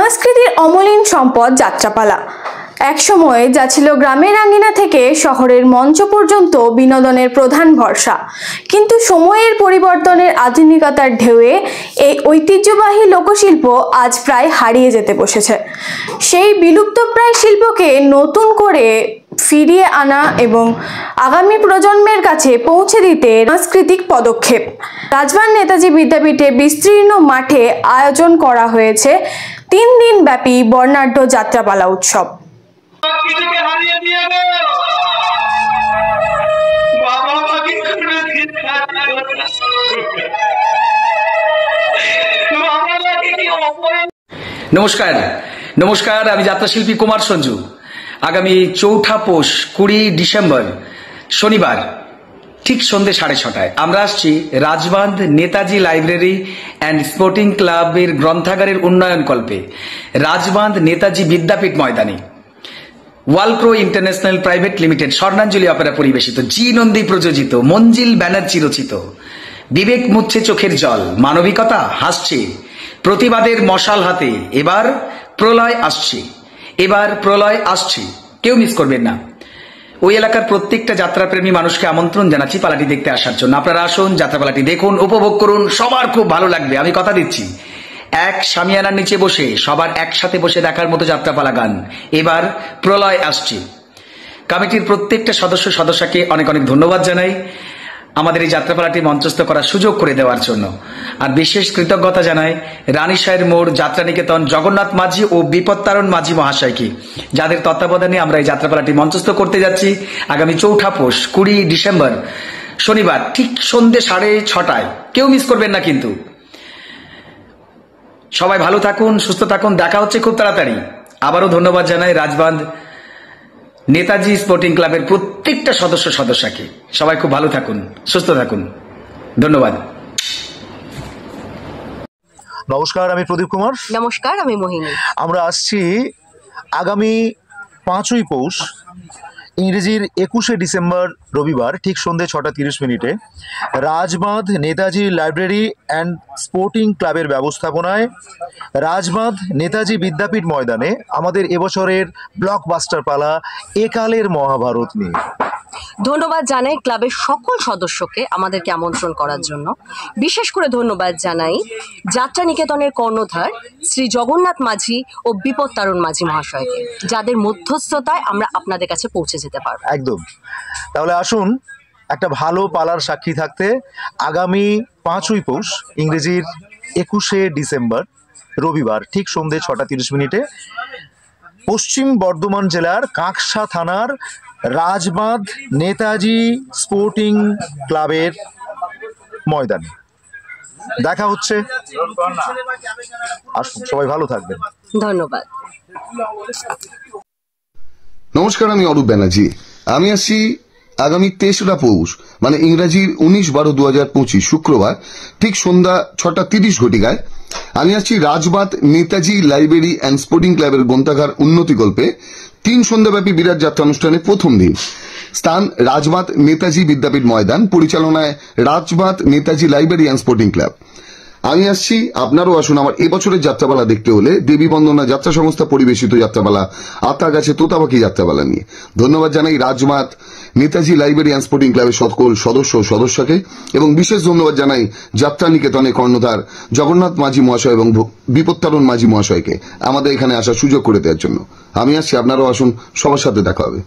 সংস্কৃতির অমলিন সম্পদ যাত্রাপালা। একসময় যা ছিল গ্রামের আঙ্গিনা থেকে শহরের মঞ্চ পর্যন্ত বিনোদনের প্রধান ভরসা, কিন্তু সময়ের পরিবর্তনের আধুনিকতার ঢেউয়ে এই ঐতিহ্যবাহী লোকশিল্প আজ প্রায় হারিয়ে যেতে বসেছে। সেই বিলুপ্তপ্রায় শিল্পকে নতুন করে ফিরিয়ে আনা এবং আগামী প্রজন্মের কাছে পৌঁছে দিতে সাংস্কৃতিক পদক্ষেপ। রাজবাঁধ নেতাজি বিদ্যাপীঠে বিস্তীর্ণ মাঠে আয়োজন করা হয়েছে 3 দিন ব্যাপী বর্ণাঢ্য যাত্রাপালা উৎসব। নমস্কার, আমি যাত্রাশিল্পী কুমার সঞ্জু। আগামী 4 পৌষ 20 ডিসেম্বর শনিবার ঠিক সন্ধ্যে 6:30টায় আমরা আসছি Rajbandh Netaji library and sporting ক্লাবের গ্রন্থাগারের উন্নয়ন কল্পে রাজবাঁধ নেতাজি বিদ্যাপীঠ ময়দানে। ওয়ালক্রো ইন্টারন্যাশনাল প্রাইভেট লিমিটেড স্বর্ণাঞ্জলি অপেরা পরিবেশিত, জি নন্দী প্রযোজিত, মঞ্জিল ব্যানার্জি রচিত বিবেক মুচ্ছে চোখের জল, মানবিকতা হাসছে, প্রতিবাদের মশাল হাতে এবার প্রলয় আসছে, কেউ মিস করবেন না। ওই এলাকার প্রত্যেকটা যাত্রাপ্রেমী মানুষকে আমন্ত্রণ জানাচ্ছি পালাটি দেখতে আসার জন্য। আপনারা আসুন, যাত্রাপালাটি দেখুন, উপভোগ করুন, সবার খুব ভালো লাগবে, আমি কথা দিচ্ছি। এক শামিয়ানার নিচে বসে সবার একসাথে বসে দেখার মতো যাত্রাপালা গান। এবার প্রলয় আসছে। কমিটির প্রত্যেকটা সদস্যকে অনেক অনেক ধন্যবাদ জানাই আমাদের এই যাত্রাপালাটি মঞ্চস্থ করার সুযোগ করে দেওয়ার জন্য। আর বিশেষ কৃতজ্ঞতা জানাই রানীশাহের মোড় যাত্রা নিকেতন জগন্নাথ মাঝি ও বিপত্তারণ মাঝি মহাশয়কে, যাদের তত্ত্বাবধানে আমরা এই যাত্রাপালাটি মঞ্চস্থ করতে যাচ্ছি আগামী 4 পৌষ 20 ডিসেম্বর শনিবার ঠিক সন্ধ্যে 6:30টায়। কেউ মিস করবেন না কিন্তু। সবাই ভালো থাকুন, সুস্থ থাকুন, দেখা হচ্ছে খুব তাড়াতাড়ি। আবারও ধন্যবাদ জানাই রাজবাঁধ নেতাজি স্পোর্টিং ক্লাবের প্রত্যেকটা সদস্যকে। সবাই খুব ভালো থাকুন, সুস্থ থাকুন, ধন্যবাদ। নমস্কার, আমি প্রদীপ কুমার। নমস্কার, আমি মোহিনী। আমরা আসছি আগামী 5ই পৌষ ইংরেজির 21শে ডিসেম্বর রবিবার ঠিক সন্ধ্যে 6:30 Rajbandh Netaji library and sporting ক্লাবের ব্যবস্থাপনায় রাজবাঁধ নেতাজি বিদ্যাপীঠ ময়দানে আমাদের এবছরের ব্লকবাস্টার পালা একালের মহাভারত নিয়ে। ধন্যবাদ জানাই ক্লাবের সকল সদস্যকে আমাদেরকে আমন্ত্রণ করার জন্য। বিশেষ করে ধন্যবাদ জানাই যাত্রা নিকেতনের কর্ণধার শ্রী জগন্নাথ মাঝি ও বিপত্তারণ মাঝি মহাশয়কে, যাদের মধ্যস্থতায় আমরা আপনাদের কাছে পৌঁছে যেতে পারব। একদম। তাহলে আসুন একটা ভালো পালার সাক্ষী থাকতে আগামী 5ই পৌষ ইংরেজির 21শে ডিসেম্বর রবিবার ঠিক সন্ধ্যে 6:30 পশ্চিম বর্ধমান জেলার কাঁকসা থানার রাজবাঁধ নেতাজি স্পোর্টিং ক্লাবের ময়দানে দেখা হচ্ছে। আসুন, সবাই ভালো থাকবেন। ধন্যবাদ। নমস্কার, আমি অরূপ ব্যানার্জি। আমি আসছি আগামী 3রা পৌষ মানে ইংরাজির 19/12/2025 শুক্রবার ঠিক সন্ধ্যা 6:30 আমি আসছি Rajbandh Netaji library and sporting ক্লাবের গ্রন্থাগার উন্নতিকল্পে 3 সন্ধ্যাব্যাপী বিরাট যাত্রা অনুষ্ঠানের প্রথম দিন। স্থান রাজবাঁধ নেতাজি বিদ্যাপীঠ ময়দান, পরিচালনায় Rajbandh Netaji library and sporting club. আমি আসছি, আপনারও আসুন আমার এবছরের যাত্রাপালা দেখতে হলে দেবী বন্দনা যাত্রা সংস্থা পরিবেশিত যাত্রাপালা আত্মা গাছে তোতাপাখি যাত্রাপালা নিয়ে। ধন্যবাদ জানাই Rajbandh Netaji library and sporting ক্লাবের সকল সদস্যকে এবং বিশেষ ধন্যবাদ জানাই যাত্রা নিকেতনের কর্ণধার জগন্নাথ মাঝি মহাশয় এবং বিপত্তারণ মাঝি মহাশয়কে আমাদের এখানে আসার সুযোগ করে দেওয়ার জন্য। আমি আসছি, আপনারাও আসুন, সবার সাথে দেখা হবে।